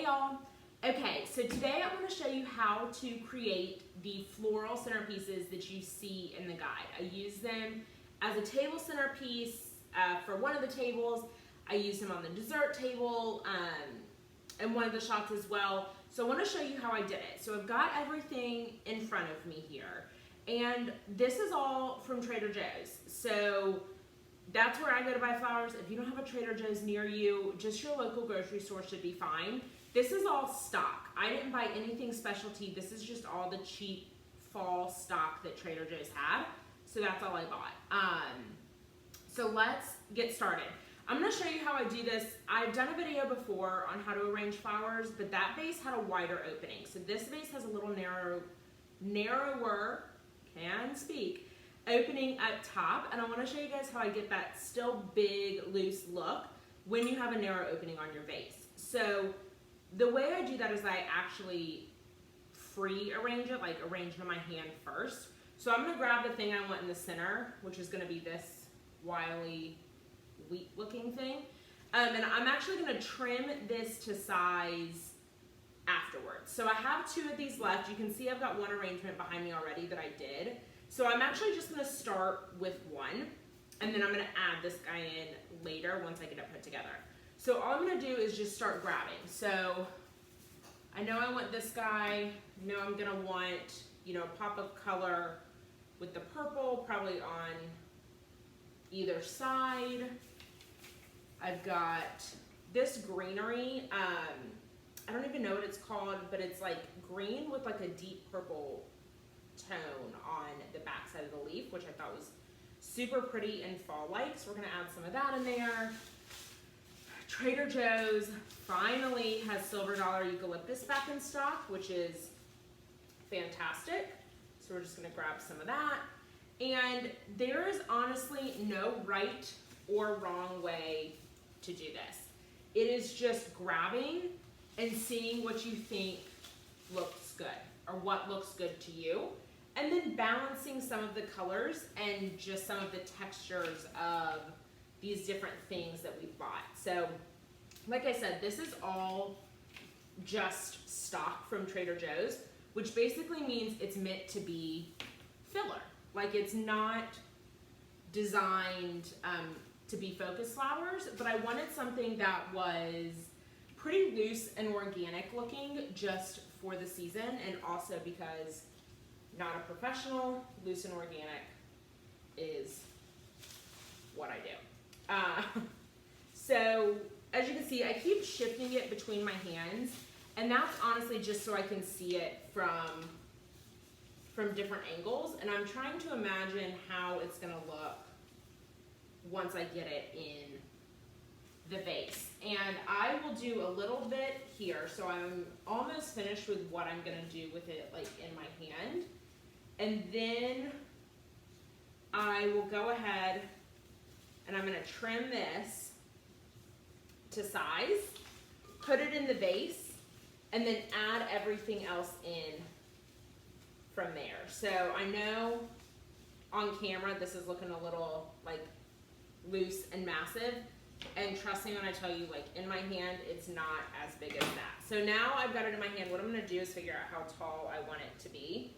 y'all. Okay, so today I'm going to show you how to create the floral centerpieces that you see in the guide. I use them as a table centerpiece for one of the tables. I use them on the dessert table and one of the shots as well. So I want to show you how I did it. So I've got everything in front of me here. And this is all from Trader Joe's. So that's where I go to buy flowers. If you don't have a Trader Joe's near you, just your local grocery store should be fine. This is all stock. I didn't buy anything specialty. This is just all the cheap fall stock that Trader Joe's had. So that's all I bought. So let's get started. I'm gonna show you how I do this. I've done a video before on how to arrange flowers, but that vase had a wider opening. So this vase has a little narrower, opening up top, and I want to show you guys how I get that still big, loose look when you have a narrow opening on your vase. So the way I do that is I actually free arrange it, like arrange it in my hand first. So I'm going to grab the thing I want in the center, which is going to be this wily wheat looking thing, and I'm actually going to trim this to size afterwards. So I have two of these left. You can see I've got one arrangement behind me already that I did. So I'm actually just going to start with one, and then I'm going to add this guy in later once I get it put together. So all I'm going to do is just start grabbing. So I know I want this guy. I know I'm going to want, a pop of color with the purple, probably on either side. I've got this greenery. I don't even know what it's called, but it's like green with like a deep purple tone on the back side of the leaf, which I thought was super pretty and fall-like. So we're gonna add some of that in there. Trader Joe's finally has Silver Dollar eucalyptus back in stock, which is fantastic. So we're just gonna grab some of that. And there is honestly no right or wrong way to do this. It is just grabbing and seeing what you think looks good or what looks good to you, and then balancing some of the colors and just some of the textures of these different things that we've bought. So like I said, this is all just stock from Trader Joe's, which basically means it's meant to be filler. Like it's not designed to be focus flowers, but I wanted something that was pretty loose and organic looking just for the season, and also because not a professional, loose and organic is what I do. So as you can see, I keep shifting it between my hands, and that's honestly just so I can see it from different angles, and I'm trying to imagine how it's gonna look once I get it in the vase. And I will do a little bit here, so I'm almost finished with what I'm gonna do with it like in my hand. And then I will go ahead and I'm gonna trim this to size, put it in the vase, and then add everything else in from there. So I know on camera this is looking a little like loose and massive, and trust me when I tell you, like in my hand it's not as big as that. So now I've got it in my hand. What I'm going to do is figure out how tall I want it to be.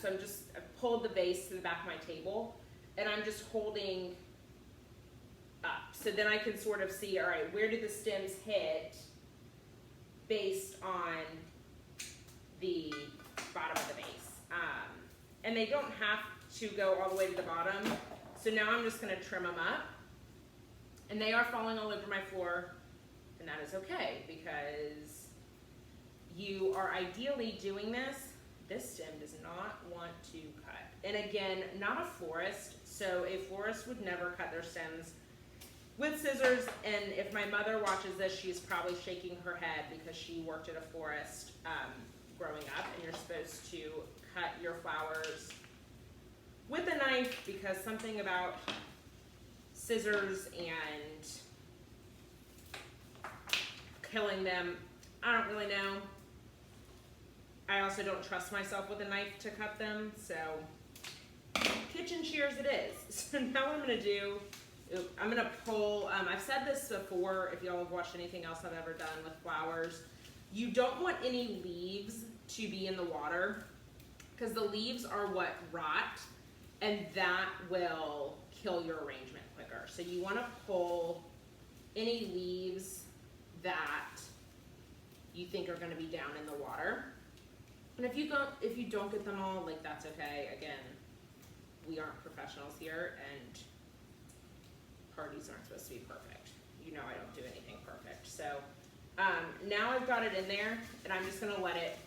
So I've pulled the vase to the back of my table, and I'm just holding up. So then I can sort of see, all right, where do the stems hit based on the bottom of the vase. And they don't have to go all the way to the bottom. So now I'm just going to trim them up. And they are falling all over my floor, and that is okay because you are ideally doing this. This stem does not want to cut. And again, not a florist, so a florist would never cut their stems with scissors. And if my mother watches this, she's probably shaking her head because she worked at a florist growing up, and you're supposed to cut your flowers with a knife because something about scissors and killing them, I don't really know. I also don't trust myself with a knife to cut them, so kitchen shears it is. So now what I'm gonna do, I'm gonna pull, I've said this before if y'all have watched anything else I've ever done with flowers, You don't want any leaves to be in the water because the leaves are what rot, and that will kill your arrangement quicker. So you want to pull any leaves that you think are going to be down in the water. And if you don't get them all, like, that's okay. Again, we aren't professionals here, and parties aren't supposed to be perfect. You know I don't do anything perfect. So now I've got it in there, and I'm just gonna let it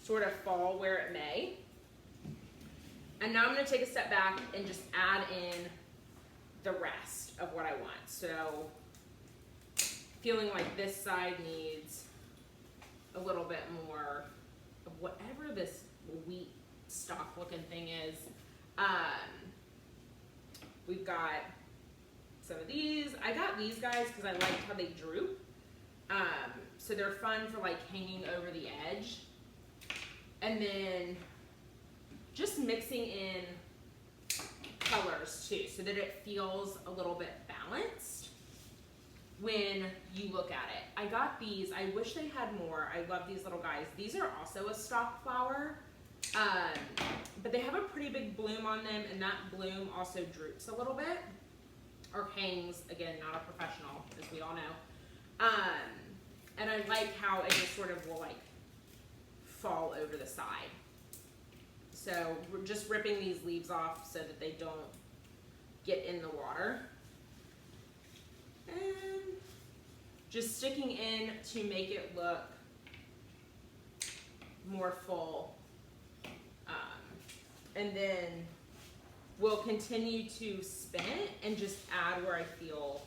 sort of fall where it may. And now I'm gonna take a step back and just add in the rest of what I want. So feeling like this side needs a little bit more of whatever this wheat stock looking thing is. We've got some of these. I got these guys because I liked how they droop. So they're fun for like hanging over the edge. And then just mixing in colors too, so that it feels a little bit balanced when you look at it. I got these. I wish they had more. I love these little guys. These are also a stock flower, but they have a pretty big bloom on them, and that bloom also droops a little bit, or hangs. Again, not a professional, as we all know. And I like how it just sort of will like fall over the side. So we're just ripping these leaves off so that they don't get in the water. And just sticking in to make it look more full. And then we'll continue to spin it and just add where I feel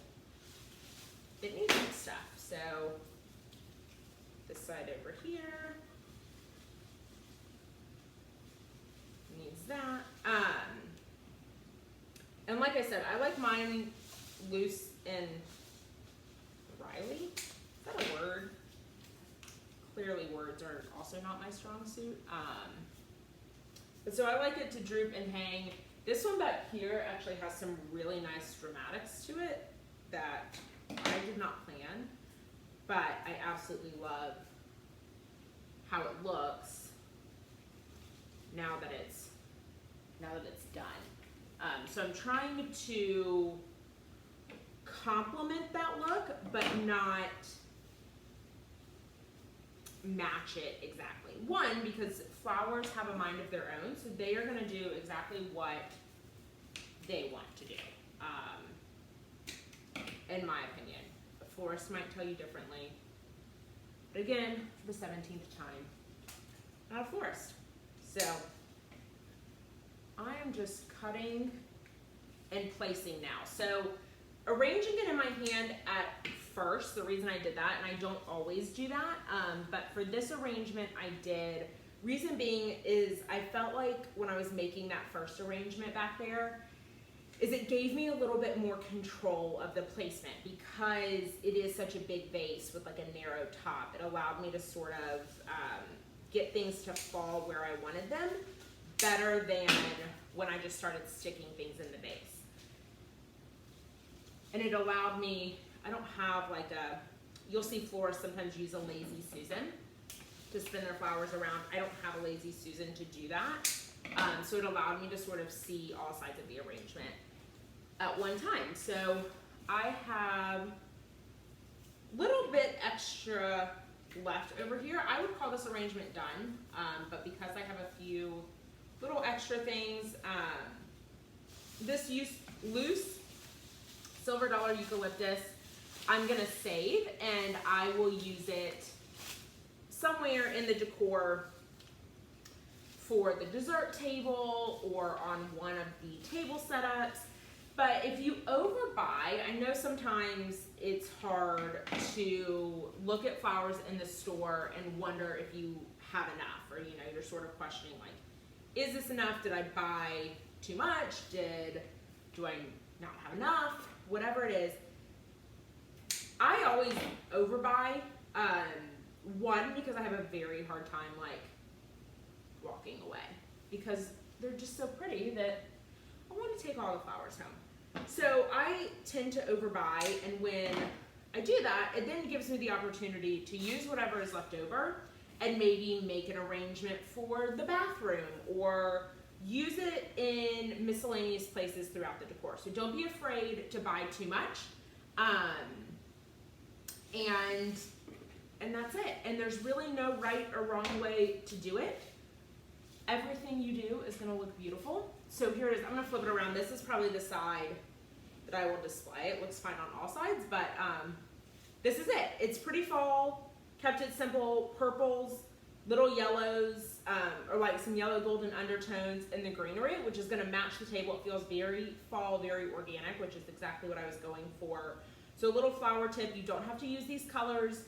it needs some stuff. So this side over here needs that. And like I said, I like mine loose and Riley. Is that a word? Clearly words are also not my strong suit. But so I like it to droop and hang. This one back here actually has some really nice dramatics to it that I did not plan, but I absolutely love how it looks now that it's done. So I'm trying to complement that look, but not match it exactly. One, because flowers have a mind of their own, so they are going to do exactly what they want to do, in my opinion. A florist might tell you differently, but again, for the 17th time, not a florist. So I am just cutting and placing now. So arranging it in my hand at first, the reason I did that, and I don't always do that, but for this arrangement I did. Reason being is I felt like when I was making that first arrangement back there, is it gave me a little bit more control of the placement because it is such a big vase with like a narrow top. It allowed me to sort of get things to fall where I wanted them better than when I just started sticking things in the vase. And it allowed me, I don't have like a, you'll see florists sometimes use a lazy Susan to spin their flowers around. I don't have a lazy Susan to do that. So it allowed me to sort of see all sides of the arrangement at one time. So I have a little bit extra left over here. I would call this arrangement done, but because I have a few little extra things, this loose silver dollar eucalyptus, I'm gonna save, and I will use it somewhere in the decor for the dessert table or on one of the table setups. But if you overbuy, I know sometimes it's hard to look at flowers in the store and wonder if you have enough, or you're sort of questioning like, is this enough? Did I buy too much? Do I not have enough? Whatever it is, I always overbuy. One, because I have a very hard time like walking away because they're just so pretty that I want to take all the flowers home. So I tend to overbuy, and when I do that, it then gives me the opportunity to use whatever is left over and maybe make an arrangement for the bathroom or use it in miscellaneous places throughout the decor. So don't be afraid to buy too much. And that's it. And there's really no right or wrong way to do it. Everything you do is gonna look beautiful. So here it is, I'm gonna flip it around. This is probably the side that I will display. It looks fine on all sides, but this is it. It's pretty fall, kept it simple, purples, little yellows, or like some yellow golden undertones in the greenery, which is gonna match the table. It feels very fall, very organic, which is exactly what I was going for. So a little flower tip, you don't have to use these colors.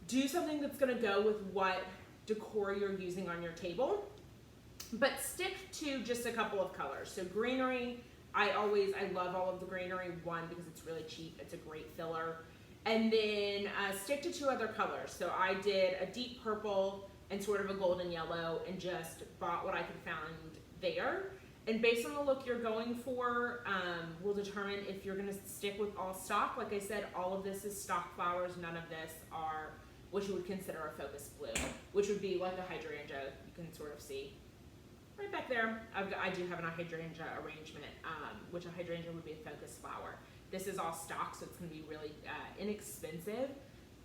Do something that's gonna go with what decor you're using on your table, but stick to just a couple of colors. So greenery, I love all of the greenery, one, because it's really cheap, it's a great filler. And then stick to 2 other colors. So I did a deep purple and sort of a golden yellow and just bought what I could find there. And based on the look you're going for, will determine if you're gonna stick with all stock. Like I said, all of this is stock flowers, none of this are what you would consider a focus blue, which would be like a hydrangea. You can sort of see right back there. I do have a hydrangea arrangement, which a hydrangea would be a focus flower. This is all stock, so it's gonna be really inexpensive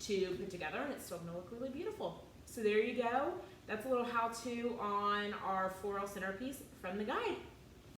to put together, and it's still gonna look really beautiful. So there you go. That's a little how-to on our floral centerpiece from the guide.